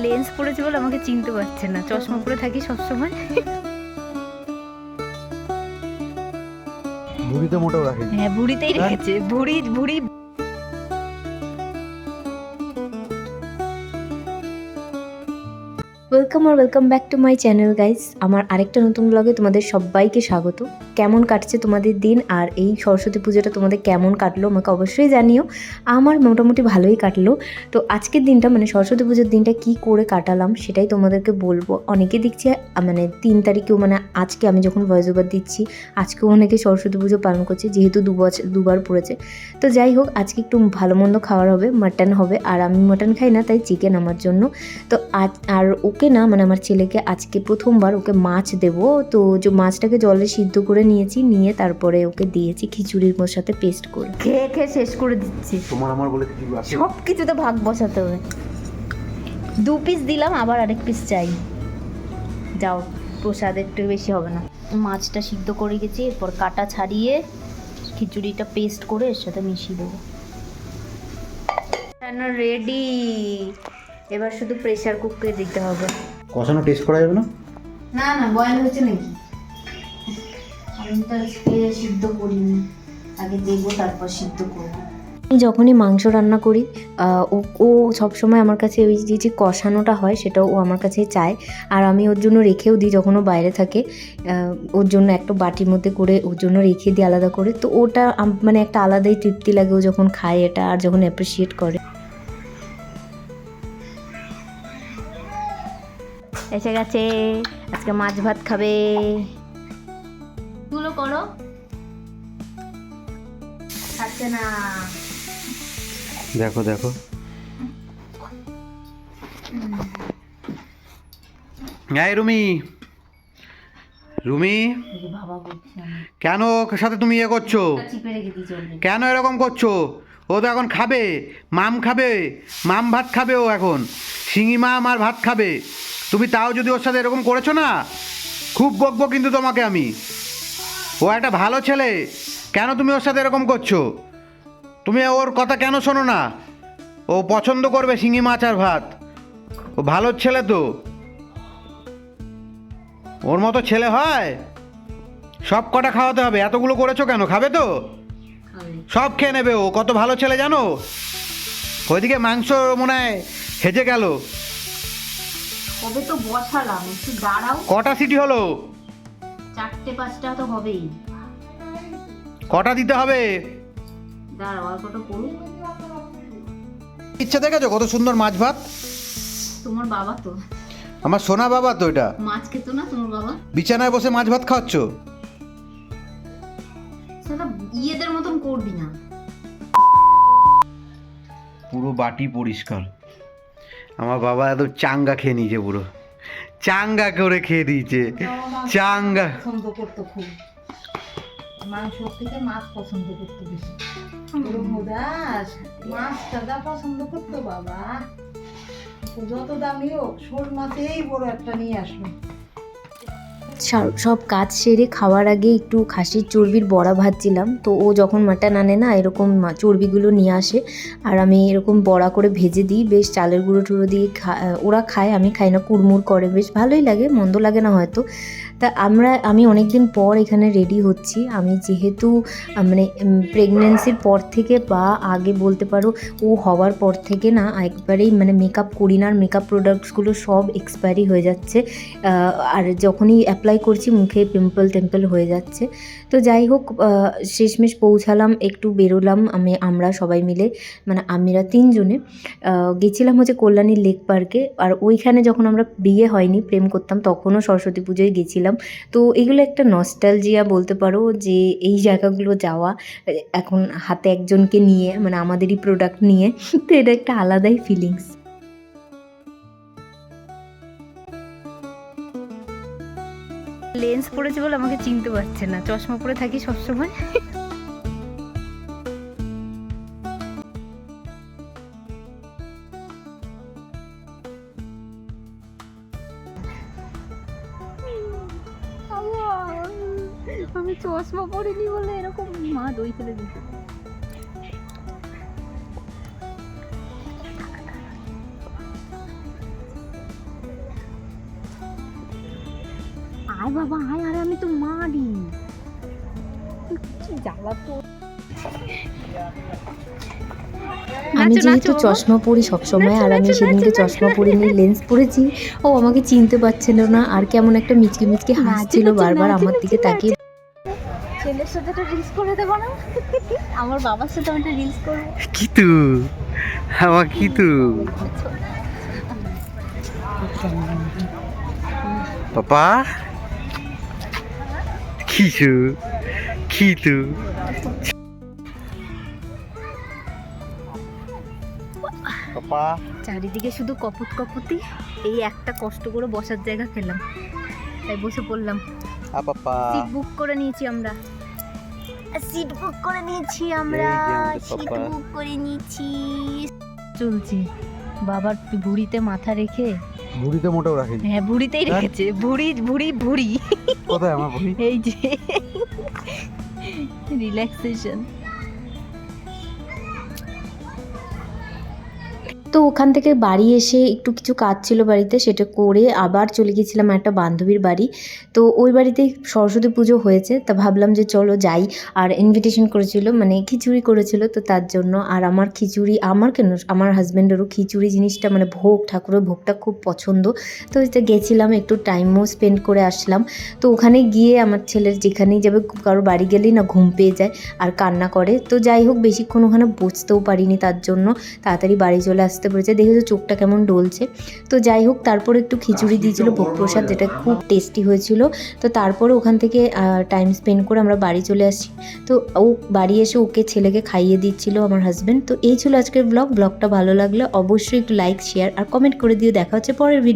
Lens পরেছে বলে আমাকে চিনতে পারছে না, চশমা পরে থাকি সবসময়। ভুড়িতে মোটেও রাখে। হ্যাঁ, ভুড়িতেই রেখেছে। ভুড়ি ভুড়ি। Welcome back to my channel guys. আমার আরেকটা নতুন ব্লগে তোমাদের সবাইকে স্বাগত। কেমন কাটছে তোমাদের দিন, আর এই সরস্বতী পুজোটা তোমাদের কেমন কাটলো আমাকে অবশ্যই জানিও। আমার মোটামুটি ভালোই কাটলো। তো আজকের দিনটা মানে সরস্বতী পুজোর দিনটা কি করে কাটালাম সেটাই তোমাদেরকে বলবো। অনেকে দেখছি মানে 3 তারিখেও, মানে আজকে আমি যখন ভয়েস ওভার দিচ্ছি আজকেও অনেকে সরস্বতী পুজো পালন করছে, যেহেতু দুবার পড়েছে। তো যাই হোক, আজকে একটু ভালো মন্দ খাওয়ার হবে, মাটন হবে। আর আমি মাটন খাই না, তাই চিকেন আমার জন্য। তো আর ওকে না, মানে আমার ছেলেকে আজকে প্রথমবার ওকে মাছ দেব। তো যে মাছটাকে জলে সিদ্ধ করে নিয়েছি, নিয়ে তারপরে ওকে দিয়েছি খিচুড়ির সাথে পেস্ট করে। খেয়ে খেয়ে শেষ করে দিচ্ছি। তোমার আমার বলে কিছু আছে? সব কিছুতে ভাগ বসাতে হবে। 2 পিস দিলাম, আবার আরেক পিস চাই। যাও, প্রসাদ একটু বেশি হবে না। মাছটা সিদ্ধ করে গেছি, এরপর কাটা ছাড়িয়ে খিচুড়িটা পেস্ট করে এর সাথে মিশিয়ে দেবো। রেডি। এবার শুধু প্রেসার কুকারে দিতে হবে। কষানো টেস্ট করা যাবে না? না না, বয়েল হচ্ছে নাকি? আমি তো আজকে সিদ্ধ করিনি, আগে দেবো তারপর সিদ্ধ করবো। আমি যখনই মাংস রান্না করি ও সবসময় আমার কাছে ওই যে কষানোটা হয় সেটাও ও আমার কাছে চায়। আর আমি ওর জন্য রেখেও দিই, যখন ও বাইরে থাকে ওর জন্য একটা বাটির মধ্যে করে ওর জন্য রেখে দিই আলাদা করে। তো ওটা মানে একটা আলাদাই তৃপ্তি লাগে ও যখন খায় এটা, আর যখন অ্যাপ্রিসিয়েট করে। এসে গেছে, আজকে মাছ ভাত খাবে। তুলো করো, খাচ্ছে না। দেখো দেখো, এই রুমি, রুমি বাবা বলছি কেন ওর সাথে তুমি ইয়ে করছো? চিপে রেখে দিই, চলবে। কেন এরকম করছো? ও তো এখন খাবে, মাম খাবে, মাম ভাত খাবে। ও এখন শিঙি মাম আর ভাত খাবে। তুমি তাও যদি ওর সাথে এরকম করেছো না, খুব বকবো কিন্তু তোমাকে আমি। ও একটা ভালো ছেলে, কেন তুমি ওর সাথে এরকম করছো? তুমি ওর কথা কেন শোনো না? ও পছন্দ করবে শিঙি মাছ আর ভাত। ও ভালো ছেলে তো, ওর মতো ছেলে হয়? সব কটা খাওয়াতে হবে। এতগুলো করেছো কেন? খাবে তো? সব খেয়ে নেবে ও, কত ভালো ছেলে জানো। ওইদিকে মাংস মনে হয় হেজে গেল। কবে তো বসালাম, একটু দাঁড়াও। কটা সিটি হলো? 4-5টা তো হবেই। কটা দিতে হবে? দাঁড়াও, আর কটা করুন। ইচ্ছা দেখেছো কত সুন্দর মাছ ভাত? তোমার বাবা তো আমার সোনা বাবা তো এটা। মাছ খেতো না তোমার বাবা? বিছানায় বসে মাছ ভাত খাওয়াচ্ছ? সেটা ইয়েদের মতন করবি না। পুরো বাটি পরিষ্কার। আমার বাবা এত চাঙ্গা খেয়ে নিয়েছে, পুরো চাঙ্গা করে খেয়ে দিয়েছে। চাঙ্গা পছন্দ করতো খুব, মাংস থেকে মাছ পছন্দ করতো বেশি। দাস মাছটা যা পছন্দ করতো বাবা, যত দামি হোক শোল মাছেই বড় একটা নিয়ে আসবে। সব কাজ সেরে খাওয়ার আগে একটু খাসির চর্বির বড়া ভাজছিলাম। তো ও যখন মাটন আনে না, এরকম চর্বিগুলো নিয়ে আসে, আর আমি এরকম বড়া করে ভেজে দিই। বেশ চালের গুঁড়ো টুড়ো দিয়ে ওরা খায়, আমি খাই না, কুড়মুড় করে, বেশ ভালোই লাগে, মন্দ লাগে না হয়তো। তা আমি অনেক দিন পর এখানে রেডি হচ্ছি। আমি যেহেতু মানে প্রেগনেন্সির পর থেকে বা আগে বলতে পারো ও হওয়ার পর থেকে না একবারেই মানে মেকআপ করি না, আর মেকআপ প্রোডাক্টসগুলো সব এক্সপায়ারি হয়ে যাচ্ছে। আর যখনই অ্যাপ্লাই করছি মুখে টেম্পল হয়ে যাচ্ছে। তো যাই হোক, শেষমেশ পৌঁছালাম, একটু বেরোলাম আমরা সবাই মিলে, মানে আমরা 3 জনে গেছিলাম হচ্ছে কল্যাণী লেক পার্কে। আর ওইখানে যখন আমরা বিয়ে হয়নি প্রেম করতাম তখনও সরস্বতী পুজোয় গেছিলাম। তো এগুলো একটা নস্টালজিয়া বলতে পারো, যে এই জায়গাগুলো যাওয়া এখন হাতে একজনকে নিয়ে, মানে আমাদেরই প্রোডাক্ট নিয়ে, তো এটা একটা আলাদাই ফিলিংস। লেন্স পরেছে বলে আমাকে চিনতে পারছে না, চশমা পরে থাকি সবসময়। আমি চশমা পরিনি বলে এরকম মা দই ফেলে দিতে। আয় বাবা আয়, আরে আমি তো মারি জ্বালা তো। আমি যেহেতু চশমা পরি সবসময়, আর আমি সেদিনকে চশমা পরিনি, লেন্স পরেছি, ও আমাকে চিনতে পারছিল না, আর কেমন একটা মিচকে মিচকে হাসছিল বারবার আমার দিকে তাকিয়ে। ছেলের সাথে একটা রিলস করে দেবো না? আমার বাবার সাথে একটা রিলস করবো। কিতু আমার কিতু পাপা কিছু কিতু পাপা। চারিদিকে শুধু কপত কপতি, এই একটা কষ্ট করে বসার জায়গা পেলাম, তাই বসে পড়লাম। পাপা সিট বুক করে নিয়েছি আমরা, সিট বুক করে নিয়েছি আমরা, এই যে আমাদের সিট পাপা। বুক করে নিয়েছি। চলছি বাবার ভুঁড়িতে মাথা রেখে। বুড়িতে মোটেও রাখিনি। হ্যাঁ ভুঁড়িতেই রেখেছে, ভুঁড়ি ভুঁড়ি ভুঁড়ি। কোথায় আমার বুড়ি? এই যে রিল্যাক্সেশন। তো ওখান থেকে বাড়ি এসে একটু কিছু কাজ ছিল বাড়িতে, সেটা করে আবার চলে গেছিলাম একটা বান্ধবীর বাড়ি। তো ওই বাড়িতেই সরস্বতী পুজো হয়েছে, তা ভাবলাম যে চলো যাই। আর ইনভিটেশন করেছিল, মানে খিচুড়ি করেছিল, তো তার জন্য। আর আমার খিচুড়ি, আমার কেন আমার হাজব্যান্ডেরও খিচুড়ি জিনিসটা মানে ভোগ, ঠাকুরের ভোগটা খুব পছন্দ। তো ওইটা গেছিলাম, একটু টাইমও স্পেন্ড করে আসলাম। তো ওখানে গিয়ে আমার ছেলের যেখানেই যাবে, কারো বাড়ি গেলেই না ঘুম পেয়ে যায় আর কান্না করে। তো যাই হোক বেশিক্ষণ ওখানে বসতেও পারিনি, তার জন্য তাড়াতাড়ি বাড়ি চলে আসতে পেরেছে। দেখেছো চোখটা কেমন ডলছে। তো যাই হোক তারপরে একটু খিচুড়ি দিয়েছিল ভোগ প্রসাদ, যেটা খুব টেস্টি হয়েছিল। তো তারপরে ওখান থেকে টাইম স্পেন্ড করে আমরা বাড়ি চলে আসি। তো ও বাড়ি এসে ওকে ছেলেকে খাইয়ে দিচ্ছিল আমার হাজব্যান্ড। তো এই ছিল আজকের ব্লগটা ভালো লাগলে অবশ্যই একটু লাইক শেয়ার আর কমেন্ট করে দিও। দেখা হচ্ছে পরের ভিডিও।